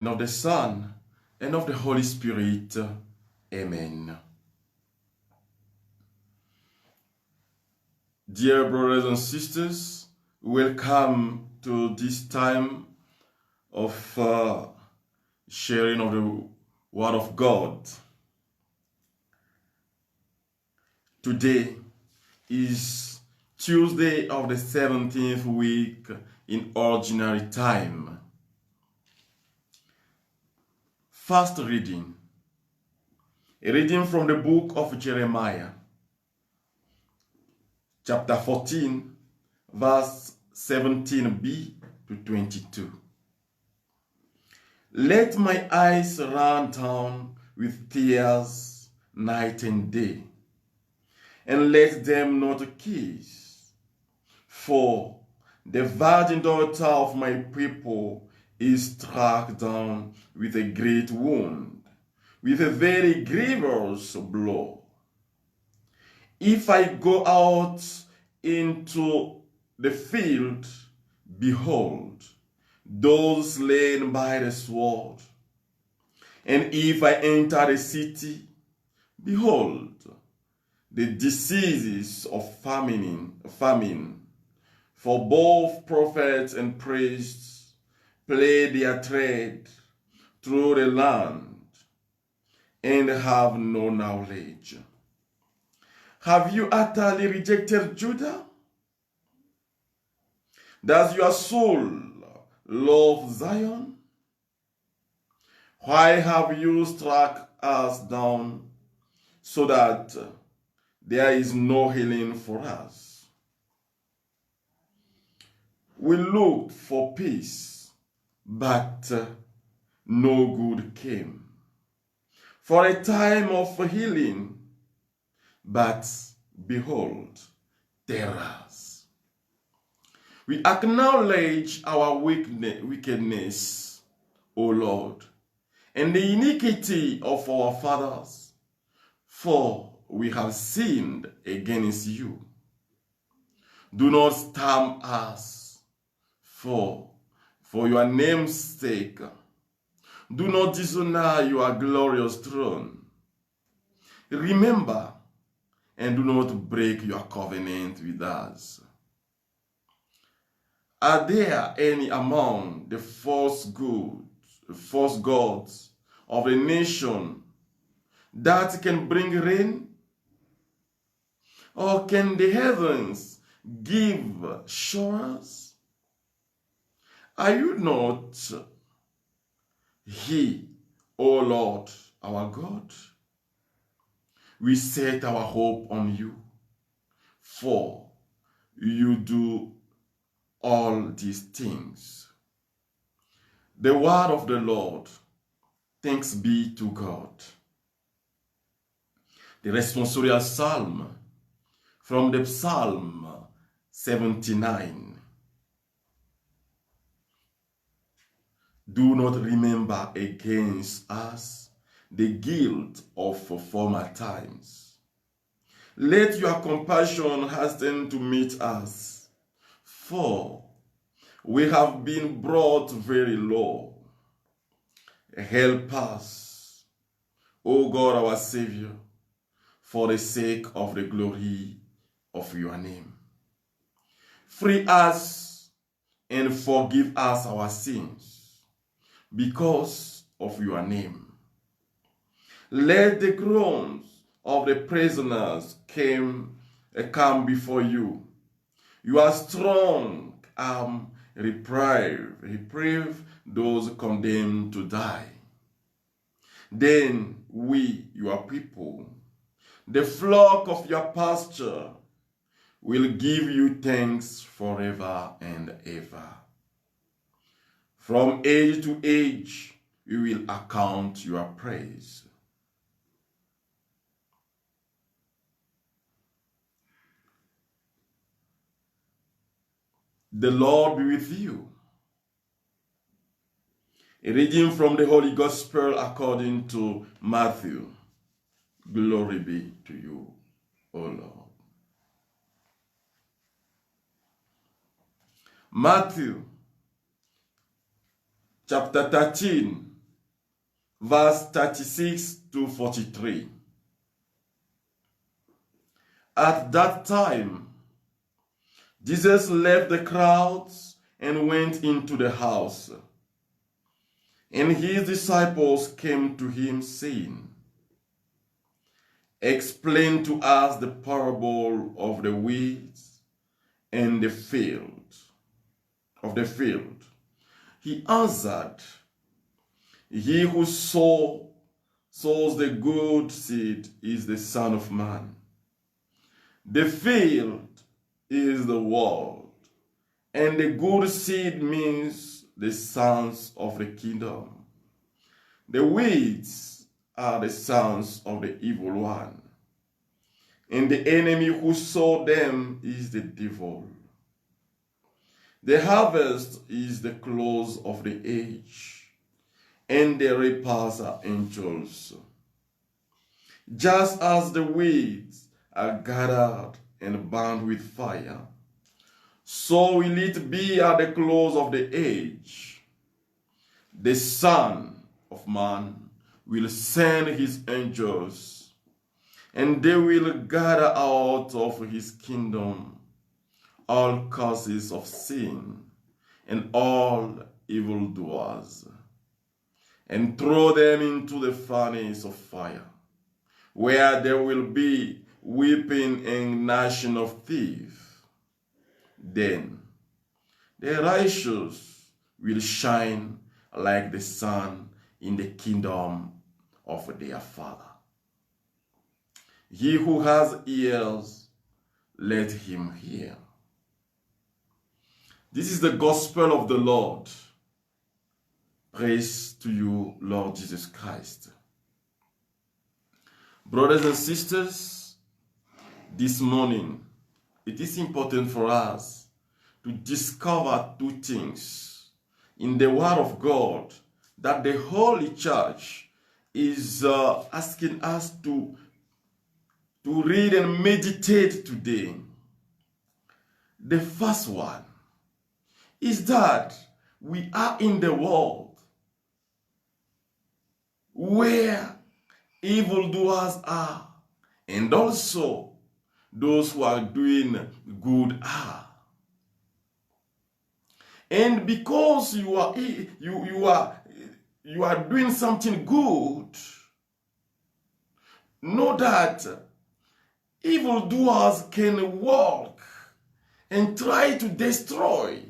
and of the Son, and of the Holy Spirit. Amen. Dear brothers and sisters, welcome to this time of sharing of the Word of God. Today is Tuesday of the 17th week in ordinary time. First reading. A reading from the book of Jeremiah, chapter 14, verse 17b to 22. Let my eyes run down with tears night and day, and let them not cease. For the virgin daughter of my people is struck down with a great wound, with a very grievous blow. If I go out into the field, behold, those slain by the sword. And if I enter the city, behold, the diseases of famine. For both prophets and priests play their trade through the land, and have no knowledge. Have you utterly rejected Judah? Does your soul love Zion? Why have you struck us down so that there is no healing for us? We looked for peace, but no good came. For a time of healing, but behold, terrors. We acknowledge our wickedness, O Lord, and the iniquity of our fathers, for we have sinned against you. Do not stamp us, for your name's sake. Do not dishonor your glorious throne. Remember, and do not break your covenant with us. Are there any among the false gods of the nation that can bring rain? Or can the heavens give showers? Are you not He, O Lord, our God? We set our hope on you, for you do all these things. The word of the Lord. Thanks be to God. The responsorial psalm from the Psalm 79. Do not remember against us the guilt of former times. Let your compassion hasten to meet us, for we have been brought very low. Help us, O God our Savior, for the sake of the glory of your name. Free us and forgive us our sins, because of your name. Let the groans of the prisoners come before you. Your strong arm reprieve those condemned to die. Then we, your people, the flock of your pasture, will give you thanks forever and ever. From age to age, we will account your praise. The Lord be with you. A reading from the Holy Gospel according to Matthew. Glory be to you, O Lord. Matthew chapter 13, verse 36 to 43. At that time, Jesus left the crowds and went into the house. And his disciples came to him, saying, "Explain to us the parable of the weeds and the field." He answered, "He who sows the good seed is the Son of Man. The field is the world, and the good seed means the sons of the kingdom. The weeds are the sons of the evil one, and the enemy who sowed them is the devil. The harvest is the close of the age, and the reapers are angels. Just as the weeds are gathered and burned with fire, so will it be at the close of the age. The Son of Man will send his angels, and they will gather out of his kingdom all causes of sin and all evildoers, and throw them into the furnace of fire, where there will be weeping and gnashing of teeth. Then the righteous will shine like the sun in the kingdom of their Father. He who has ears, let him hear." This is the gospel of the Lord. Praise to you, Lord Jesus Christ. Brothers and sisters, this morning, it is important for us to discover two things in the Word of God that the Holy Church is asking us to read and meditate today. The first one is that we are in the world where evildoers are, and also those who are doing good are. And because you are doing something good, know that evildoers can walk and try to destroy.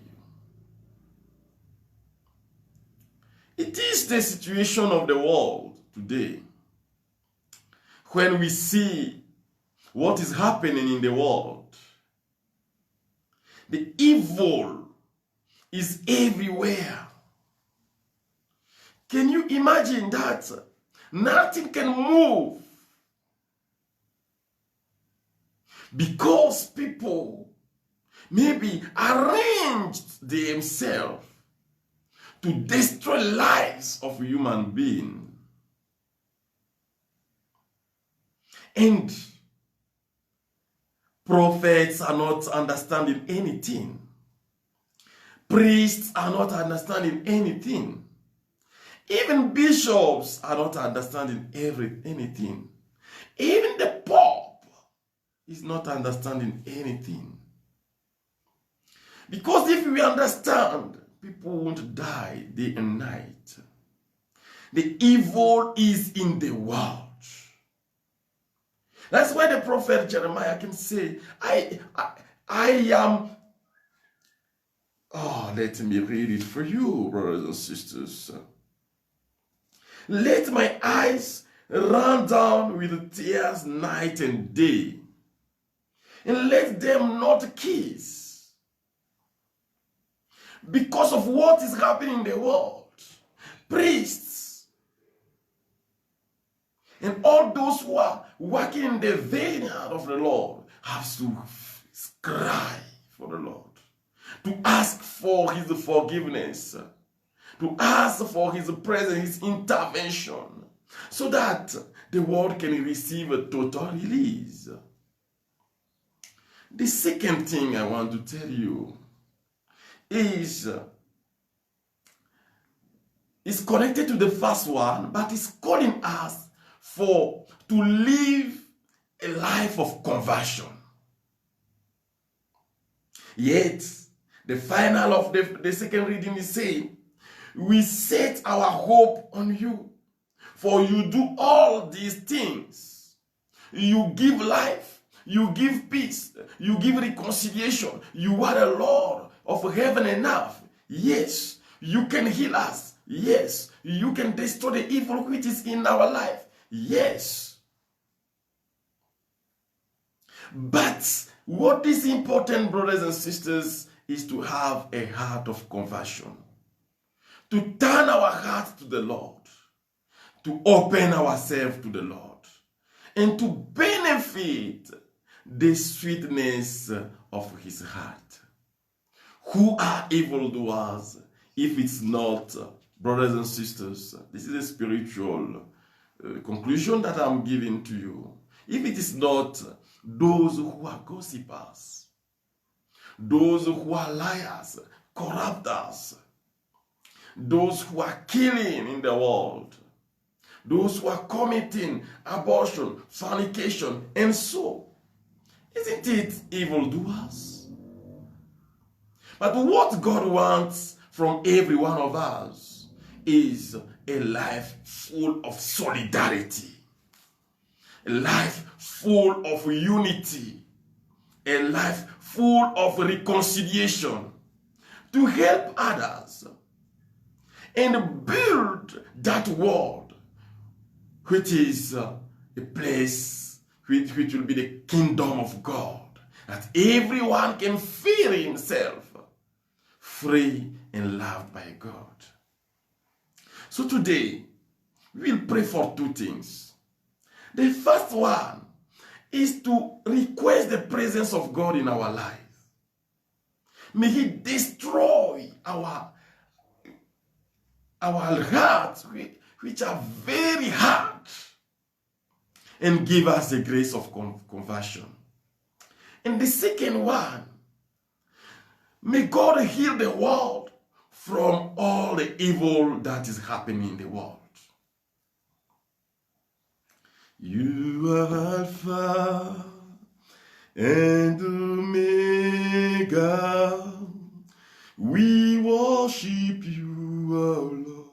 It is the situation of the world today. When we see what is happening in the world, the evil is everywhere. Can you imagine that? Nothing can move because people maybe arranged themselves to destroy lives of human beings. And prophets are not understanding anything. Priests are not understanding anything. Even bishops are not understanding anything. Even the Pope is not understanding anything. Because if we understand, people won't die day and night. The evil is in the world. That's why the prophet Jeremiah can say, I am... Oh, let me read it for you, brothers and sisters. "Let my eyes run down with tears night and day, and let them not kiss." Because of what is happening in the world, priests and all those who are working in the vineyard of the Lord have to cry for the Lord, to ask for his forgiveness, to ask for his presence, his intervention, so that the world can receive a total release. The second thing I want to tell you is is connected to the first one, but is calling us to live a life of conversion. Yet, the final of the second reading is saying, we set our hope on you, for you do all these things. You give life, you give peace, you give reconciliation. You are the Lord of heaven and earth. Yes, you can heal us. Yes, you can destroy the evil which is in our life. Yes. But what is important, brothers and sisters, is to have a heart of conversion. To turn our hearts to the Lord. To open ourselves to the Lord. And to benefit the sweetness of his heart. Who are evildoers if it's not, brothers and sisters? This is a spiritual conclusion that I'm giving to you. If it is not those who are gossipers, those who are liars, corrupters, those who are killing in the world, those who are committing abortion, fornication, and so, isn't it evildoers? But what God wants from every one of us is a life full of solidarity, a life full of unity, a life full of reconciliation, to help others and build that world which is a place which will be the kingdom of God, that everyone can feel himself free and loved by God. So today, we'll pray for two things. The first one is to request the presence of God in our life. May he destroy our hearts, which are very hard, and give us the grace of conversion. And the second one, may God heal the world from all the evil that is happening in the world. You are Alpha and Omega. We worship you, O Lord.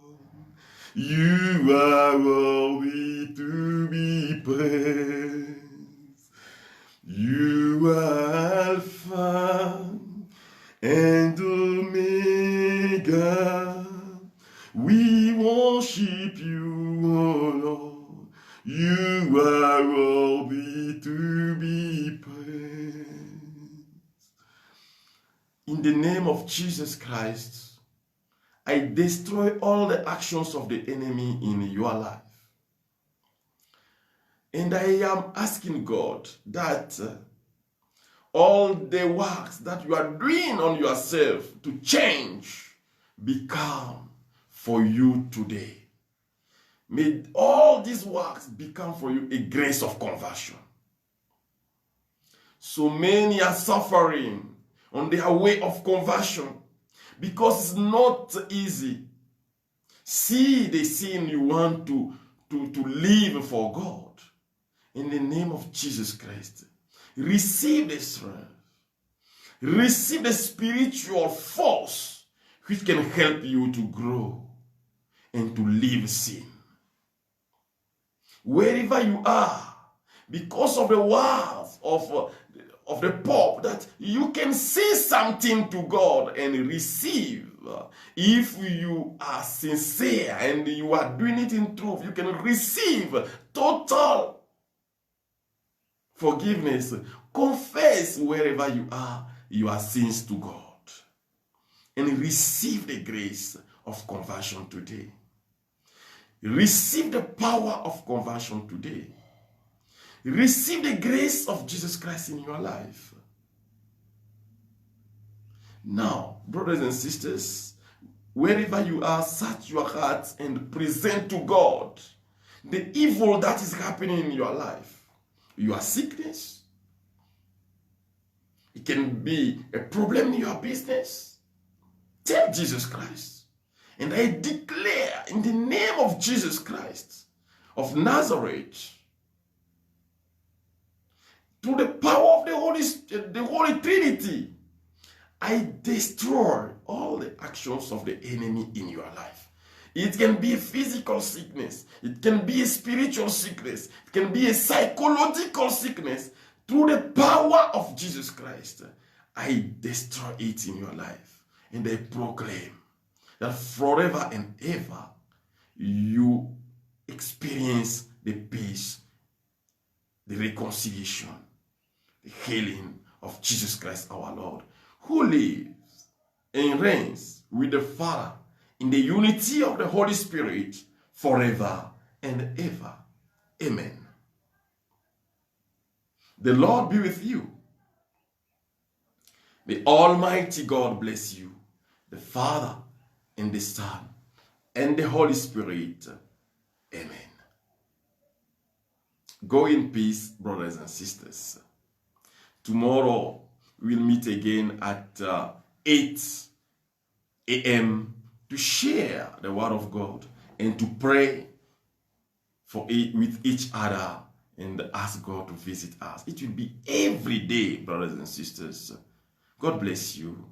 You are worthy to be praised. You are Alpha and Omega. We worship you, O Lord. You are worthy to be praised. In the name of Jesus Christ, I destroy all the actions of the enemy in your life. And I am asking God that all the works that you are doing on yourself to change become for you today. May all these works become for you a grace of conversion. So many are suffering on their way of conversion because it's not easy. See the sin you want to live for God. In the name of Jesus Christ, receive the strength. Receive the spiritual force which can help you to grow and to leave sin. Wherever you are, because of the words of the Pope, that you can say something to God and receive. If you are sincere and you are doing it in truth, you can receive total forgiveness. Confess wherever you are your sins to God and receive the grace of conversion today. Receive the power of conversion today. Receive the grace of Jesus Christ in your life. Now, brothers and sisters, wherever you are, search your hearts and present to God the evil that is happening in your life. Your sickness. It can be a problem in your business. Tell Jesus Christ And I declare in the name of Jesus Christ of Nazareth, through the power of the Holy Trinity, I destroy all the actions of the enemy in your life. It can be a physical sickness. It can be a spiritual sickness. It can be a psychological sickness. Through the power of Jesus Christ, I destroy it in your life. And I proclaim that forever and ever, you experience the peace, the reconciliation, the healing of Jesus Christ our Lord, who lives and reigns with the Father in the unity of the Holy Spirit forever and ever. Amen. The Lord be with you. The Almighty God bless you, the Father and the Son and the Holy Spirit. Amen. Go in peace, brothers and sisters. Tomorrow we'll meet again at 8 a.m. to share the Word of God and to pray for it with each other and ask God to visit us. It will be every day, brothers and sisters. God bless you.